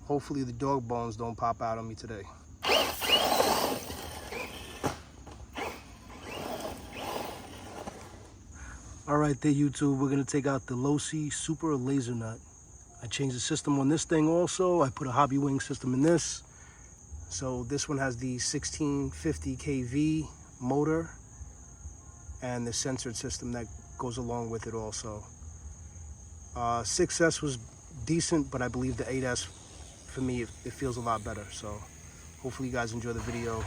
Hopefully the dog bones don't pop out on me today. All right there, YouTube, we're gonna take out the Losi Super Laser Nut. I changed the system on this thing also. I put a HobbyWing system in this. So this one has the 1650 kV motor and the censored system that goes along with it also. 6S was decent, but I believe the 8S, for me, it feels a lot better. So hopefully you guys enjoy the video.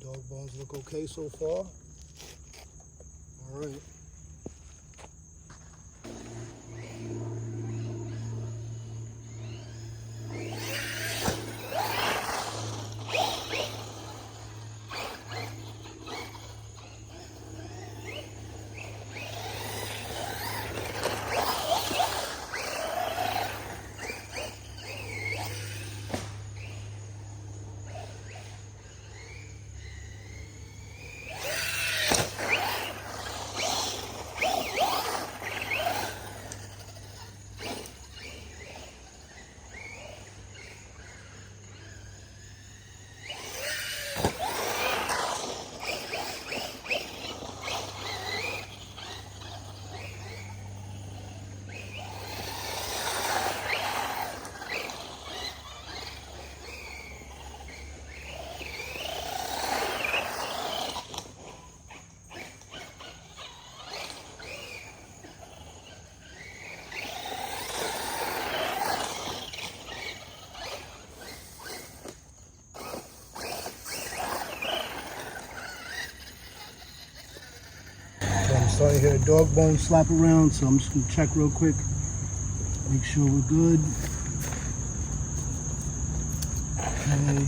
Dog bones look okay so far. All right. Starting to hear a dog bone slap around, so I'm just gonna check real quick, make sure we're good. Okay.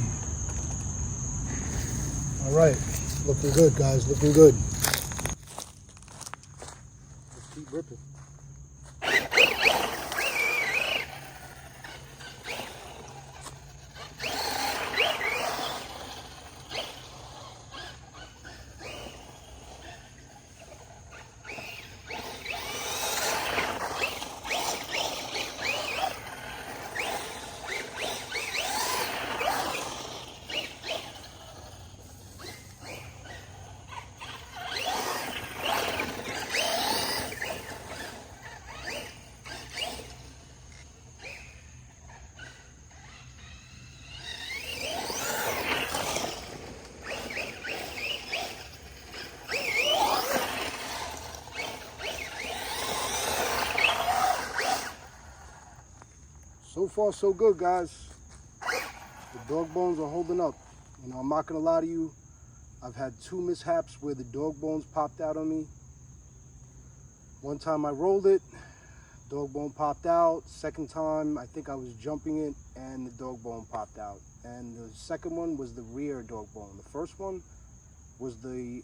All right, looking good, guys, looking good. Let's keep ripping. So far, so good, guys. The dog bones are holding up. You know, I'm not gonna lie to you. I've had 2 mishaps where the dog bones popped out on me. One time I rolled it, dog bone popped out. Second time, I think I was jumping it and the dog bone popped out. And the second one was the rear dog bone. The first one was the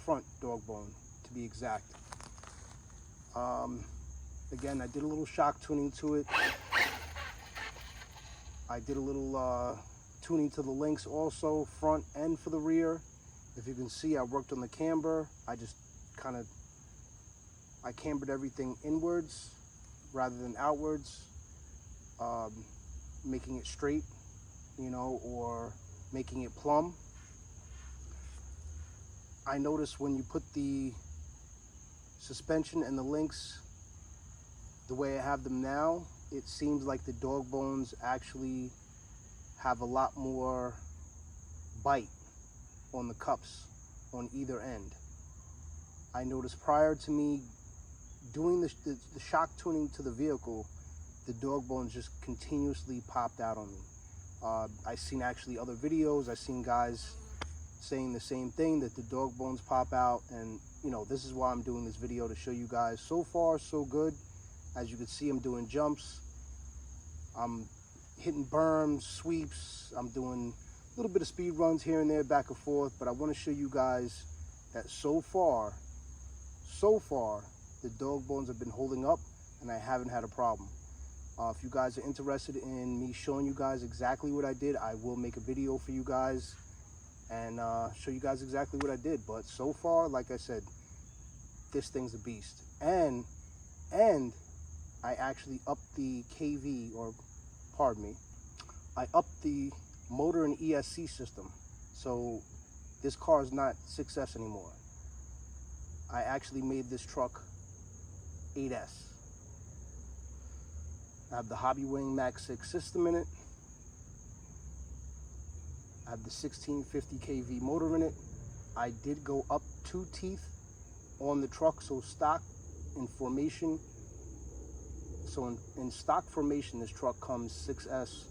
front dog bone, to be exact. Again, I did a little shock tuning to it. I did a little tuning to the links also, front and for the rear. If you can see, I worked on the camber. I just I cambered everything inwards rather than outwards, making it straight, you know, or making it plumb. I noticed when you put the suspension and the links the way I have them now, it seems like the dog bones actually have a lot more bite on the cups on either end. I noticed prior to me doing the shock tuning to the vehicle, the dog bones just continuously popped out on me. I've seen actually other videos, I've seen guys saying the same thing, that the dog bones pop out, and you know, this is why I'm doing this video, to show you guys. So far so good. As you can see, I'm doing jumps, I'm hitting berms, sweeps, I'm doing a little bit of speed runs here and there, back and forth, but I want to show you guys that so far the dog bones have been holding up and I haven't had a problem. If you guys are interested in me showing you guys exactly what I did, I will make a video for you guys and show you guys exactly what I did. But so far, like I said, this thing's a beast. And I actually upped the KV, or pardon me, I upped the motor and ESC system. So this car is not 6S anymore. I actually made this truck 8S. I have the HobbyWing Max6 system in it. I have the 1650 kV motor in it. I did go up 2 teeth on the truck, so stock in formation. So in stock formation, this truck comes 6S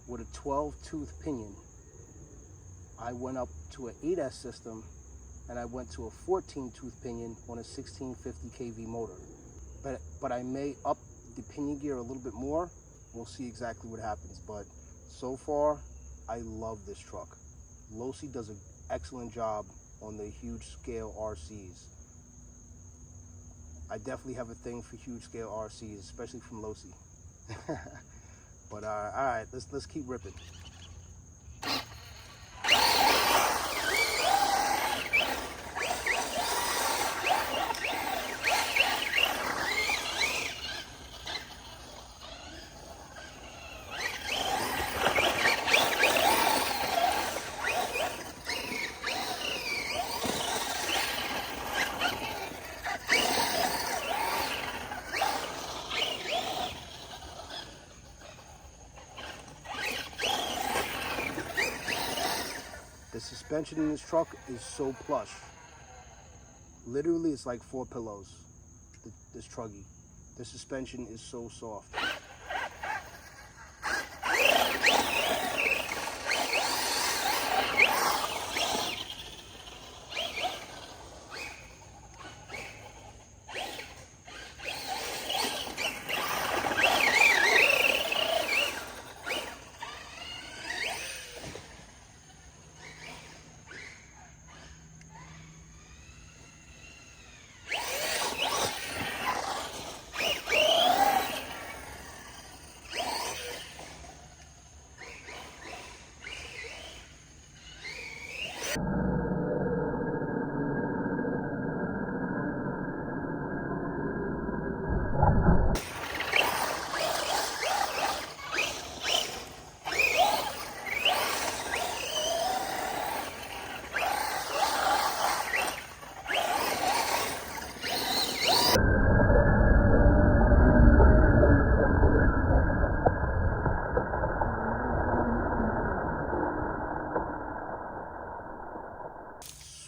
with a 12 tooth pinion. I went up to an 8S system and I went to a 14 tooth pinion on a 1650 kV motor. But I may up the pinion gear a little bit more. We'll see exactly what happens. But so far, I love this truck. Losi does an excellent job on the huge scale RCs. I definitely have a thing for huge scale RCs, especially from Losi. But all right, let's keep ripping. The suspension in this truck is so plush. Literally, it's like 4 pillows, this truggy. The suspension is so soft.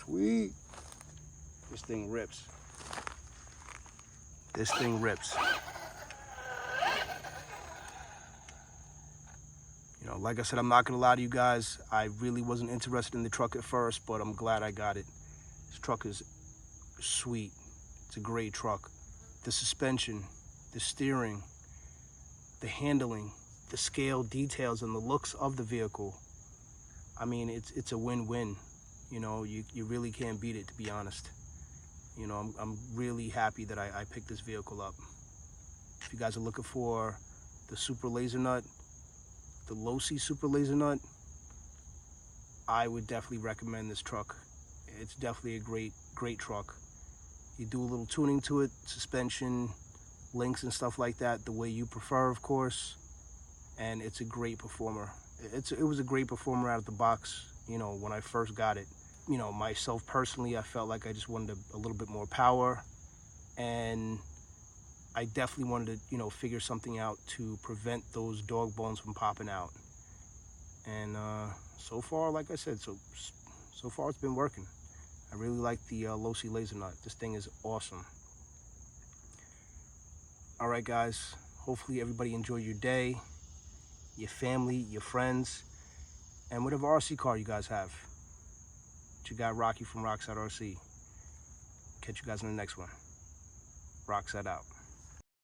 Sweet. This thing rips. This thing rips. You know, like I said, I'm not gonna lie to you guys. I really wasn't interested in the truck at first, but I'm glad I got it. This truck is sweet. It's a great truck. The suspension, the steering, the handling, the scale details, and the looks of the vehicle. I mean, it's a win-win. You know, you really can't beat it, to be honest. You know, I'm really happy that I picked this vehicle up. If you guys are looking for the super laser nut, the Losi Super Laser Nut, I would definitely recommend this truck. It's definitely a great truck. You do a little tuning to it, suspension, links and stuff like that, the way you prefer, of course, and it's a great performer. It was a great performer out of the box, you know, when I first got it. You know, myself personally, I felt like I just wanted a little bit more power, and I definitely wanted to, you know, figure something out to prevent those dog bones from popping out. And so far, like I said, so far it's been working. I really like the Losi Laser Nut. This thing is awesome. All right, guys. Hopefully everybody enjoyed your day, your family, your friends, and whatever RC car you guys have. It's your guy Rocky from Rockside RC. Catch you guys in the next one. Rockside out.